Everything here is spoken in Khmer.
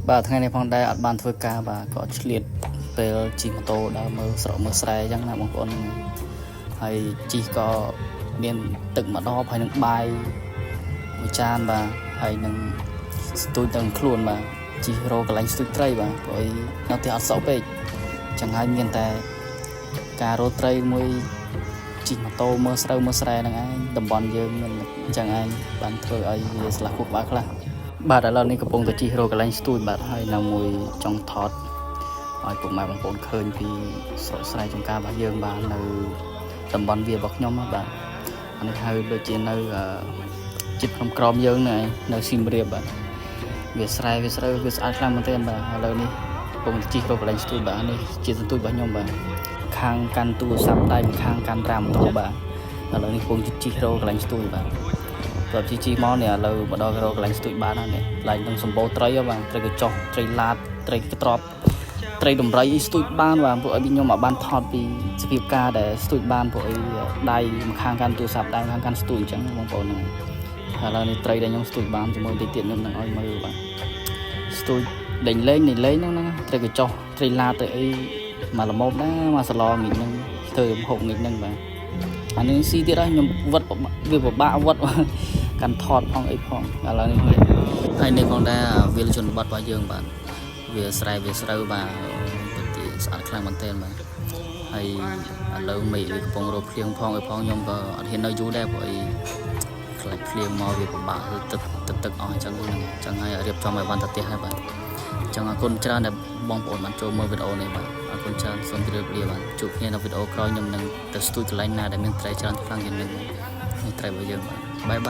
bàថ្ងៃនេះផងដែរអត់បានធ្វើការបាទក៏ឆ្លៀតពេលជិះម៉ូតូដើរមើលស្រកមើលស្រែអញ្ចឹងណាបងប្អូនហើយជិះក៏មានទឹកម្ដងហើយនឹងបាយមួយចានបាទហើយនឹងស្ទូចទាំងខ្លួនបាទជិះរកកន្លែងស្ទូចត្រីបាទព្រោះនៅទីអត់សក់ពេកអញ្ចឹងហើយមានតែការរកត្រីមួយជិះម៉ូតូមើលស្រូវមើលស្រែហ្នឹងឯងតំបន់យើងមានអញ្ចឹងឯងបានធ្វើឲ្យវាស្លាស់ខួរក្បាលខ្លះបាទឥឡូវនេះកំពុងតែជិះរកកន្លែងស្ទូចបាទហើយនៅមួយចុងថតឲ្យពុកម៉ែបងប្អូនឃើញពីស្រុកស្រែចំការរបស់យើងបាទនៅតំបន់វារបស់ខ្ញុំបាទអានេះហៅដូចជានៅជិតក្នុងក្រមយើងនៅសៀមរាបបាទវាស្រែវាស្រូវវាស្អាតខ្លាំងមែនទែនបាទឥឡូវនេះកំពុងតែជិះរកកន្លែងស្ទូចបាទនេះជាសន្ទូចរបស់ខ្ញុំបាទខាងកាន់ទូរស័ព្ទដៃខាងកាន់រ៉ាម៉ូតូបាទឥឡូវនេះកំពុងជិះរកកន្លែងស្ទូចបាទព្រោះជីមកនេះឥឡូវមកដល់រកកន្លែងស្ទូចបានហើយនេះកន្លែងនឹងសម្បូរត្រីបាទត្រីកញ្ចុះត្រីឡាតត្រីកត្រប់ត្រីដំរីស្ទូចបានបាទពួកឲ្យខ្ញុំមកបានថតពីសភាពការដែលស្ទូចបានពួកឲ្យដៃម្ខាងកាន់ទូរស័ព្ទដៃម្ខាងកាន់ស្ទូចអញ្ចឹងបងប្អូនហ្នឹងឥឡូវនេះត្រីដែលខ្ញុំស្ទូចបានជាមួយតិចទៀតខ្ញុំនឹងឲ្យមើលបាទស្ទូចលេងហ្នឹងត្រីកញ្ចុះត្រីឡាតទៅអីមកល្មមណាមកសឡងនេះហ្នឹងធ្វើហូបនេះហ្នឹងបាទអានេះស៊ីទៀតហើយខ្ញុំវត្តវាពិបាកវត្តកាន់ថតផងអីផងឥឡូវនេះហើយនេះផងដែរវាលជនបទរបស់យើងបាទវាស្រែវាស្រូវបាទពិតជាស្អាតខ្លាំងមែនទែនបាទហើយឥឡូវមេឃវាកំពុងរកភ្លៀងផងអីផងខ្ញុំក៏អត់ហ៊ាននៅយូរដែរព្រោះអីខ្លាចភ្លៀងមកវាពិបាកទឹកអស់អញ្ចឹងហើយរៀបចំឲ្យបានទៅផ្ទះហើយបាទអញ្ចឹងអរគុណច្រើនដែលបងប្អូនបានចូលមើលវីដេអូនេះបាទអរគុណច្រើនសូមជម្រាបលាបាទជួបគ្នានៅវីដេអូក្រោយខ្ញុំនឹងទៅស្ទូចកន្លែងណាដែលមានត្រីច្រើនខ្លាំងជាងនេះត្រីរបស់យើងបាទបាយ